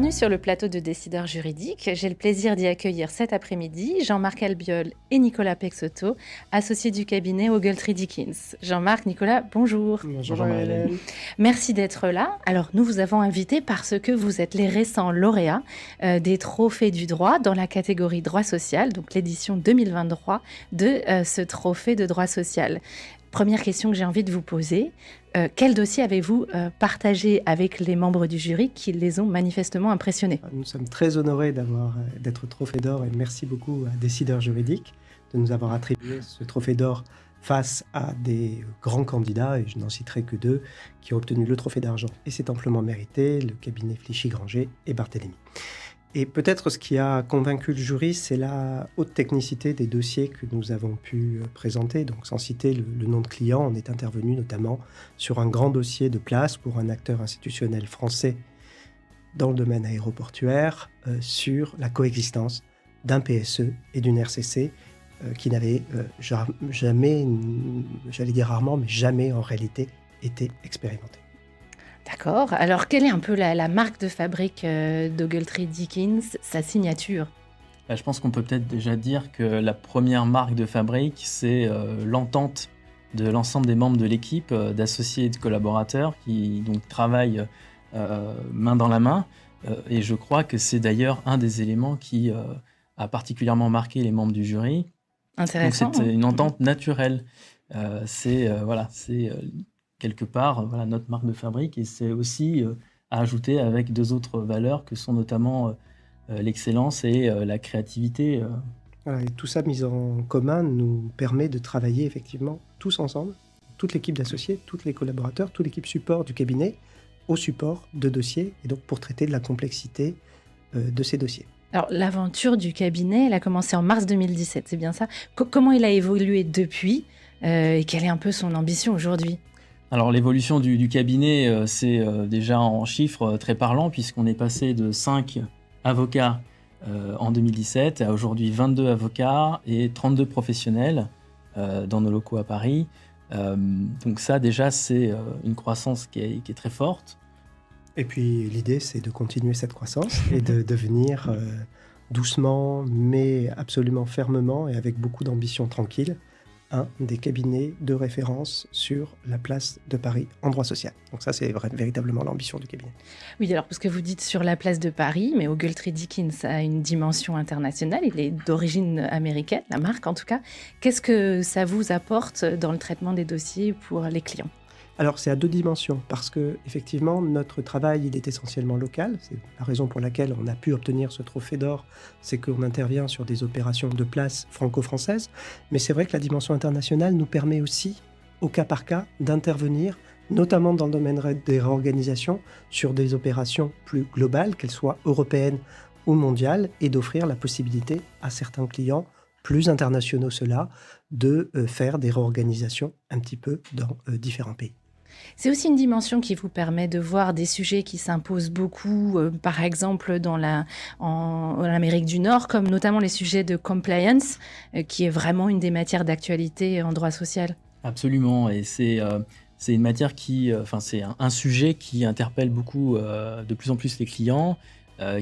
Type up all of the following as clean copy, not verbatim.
Bienvenue sur le plateau de Décideurs juridiques. J'ai le plaisir d'y accueillir cet après-midi Jean-Marc Albiol et Nicolas Peixoto, associés du cabinet Ogletree Dickens. Jean-Marc, Nicolas, bonjour. Bonjour Marie-Hélène. Merci d'être là. Alors, nous vous avons invité parce que vous êtes les récents lauréats des trophées du droit dans la catégorie droit social, donc l'édition 2023 de ce trophée de droit social. Première question que j'ai envie de vous poser, quel dossier avez-vous partagé avec les membres du jury qui les ont manifestement impressionnés ? Nous sommes très honorés d'être trophée d'or et merci beaucoup à Décideurs juridiques de nous avoir attribué ce trophée d'or face à des grands candidats, et je n'en citerai que deux, qui ont obtenu le trophée d'argent. Et c'est amplement mérité, le cabinet Flichy-Granger et Barthélemy. Et peut-être ce qui a convaincu le jury, c'est la haute technicité des dossiers que nous avons pu présenter. Donc, sans citer le nom de client, on est intervenu notamment sur un grand dossier de place pour un acteur institutionnel français dans le domaine aéroportuaire sur la coexistence d'un PSE et d'une RCC qui n'avaient jamais, j'allais dire rarement, mais jamais en réalité été expérimentés. D'accord. Alors, quelle est un peu la marque de fabrique d'Ogletree Dickens, sa signature ? Je pense qu'on peut peut-être déjà dire que la première marque de fabrique, c'est l'entente de l'ensemble des membres de l'équipe, d'associés et de collaborateurs qui donc travaillent main dans la main. Et je crois que c'est d'ailleurs un des éléments qui a particulièrement marqué les membres du jury. Intéressant. Donc c'est une entente naturelle. C'est quelque part notre marque de fabrique, et c'est aussi à ajouter avec deux autres valeurs que sont notamment l'excellence et la créativité. Voilà, et tout ça mis en commun nous permet de travailler effectivement tous ensemble, toute l'équipe d'associés, tous les collaborateurs, toute l'équipe support du cabinet, au support de dossiers, et donc pour traiter de la complexité de ces dossiers. Alors, l'aventure du cabinet, elle a commencé en mars 2017, c'est bien ça ? Comment il a évolué depuis et quelle est un peu son ambition aujourd'hui ? Alors l'évolution du cabinet, c'est déjà en chiffres très parlant, puisqu'on est passé de 5 avocats en 2017 à aujourd'hui 22 avocats et 32 professionnels dans nos locaux à Paris. Donc ça déjà c'est une croissance qui est très forte. Et puis l'idée c'est de continuer cette croissance et de devenir doucement mais absolument fermement et avec beaucoup d'ambition tranquille un des cabinets de référence sur la place de Paris en droit social. Donc ça, c'est véritablement l'ambition du cabinet. Oui, alors parce que vous dites sur la place de Paris, mais Ogletree Dickens a une dimension internationale, il est d'origine américaine, la marque en tout cas. Qu'est-ce que ça vous apporte dans le traitement des dossiers pour les clients ? Alors, c'est à deux dimensions, parce que effectivement, notre travail, il est essentiellement local. C'est la raison pour laquelle on a pu obtenir ce trophée d'or, c'est qu'on intervient sur des opérations de place franco-françaises. Mais c'est vrai que la dimension internationale nous permet aussi, au cas par cas, d'intervenir, notamment dans le domaine des réorganisations, sur des opérations plus globales, qu'elles soient européennes ou mondiales, et d'offrir la possibilité à certains clients plus internationaux, ceux-là, de faire des réorganisations un petit peu dans différents pays. C'est aussi une dimension qui vous permet de voir des sujets qui s'imposent beaucoup, par exemple en Amérique du Nord, comme notamment les sujets de compliance, qui est vraiment une des matières d'actualité en droit social. Absolument, et c'est une matière c'est un sujet qui interpelle beaucoup, de plus en plus les clients,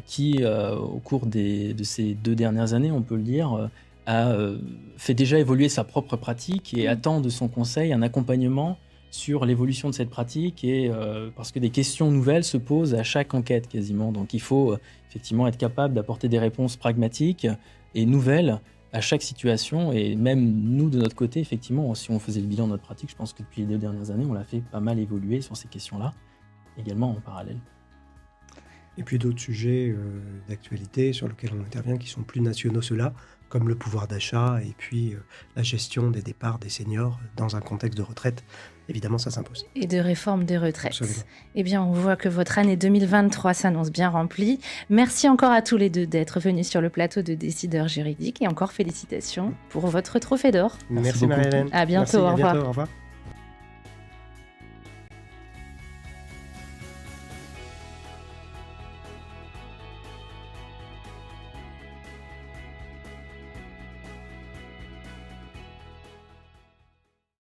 qui au cours de ces 2 dernières années, on peut le dire, a fait déjà évoluer sa propre pratique et attend de son conseil un accompagnement sur l'évolution de cette pratique, et parce que des questions nouvelles se posent à chaque enquête quasiment. Donc il faut effectivement être capable d'apporter des réponses pragmatiques et nouvelles à chaque situation. Et même nous, de notre côté, effectivement, si on faisait le bilan de notre pratique, je pense que depuis les 2 dernières années, on l'a fait pas mal évoluer sur ces questions-là, également en parallèle. Et puis d'autres sujets d'actualité sur lesquels on intervient qui sont plus nationaux, ceux-là, comme le pouvoir d'achat et puis la gestion des départs des seniors dans un contexte de retraite. Évidemment, ça s'impose. Et de réforme des retraites. Absolument. Eh bien, on voit que votre année 2023 s'annonce bien remplie. Merci encore à tous les deux d'être venus sur le plateau de Décideurs juridiques, et encore félicitations pour votre trophée d'or. Merci Marie-Hélène. À bientôt, Merci, au revoir. Au revoir.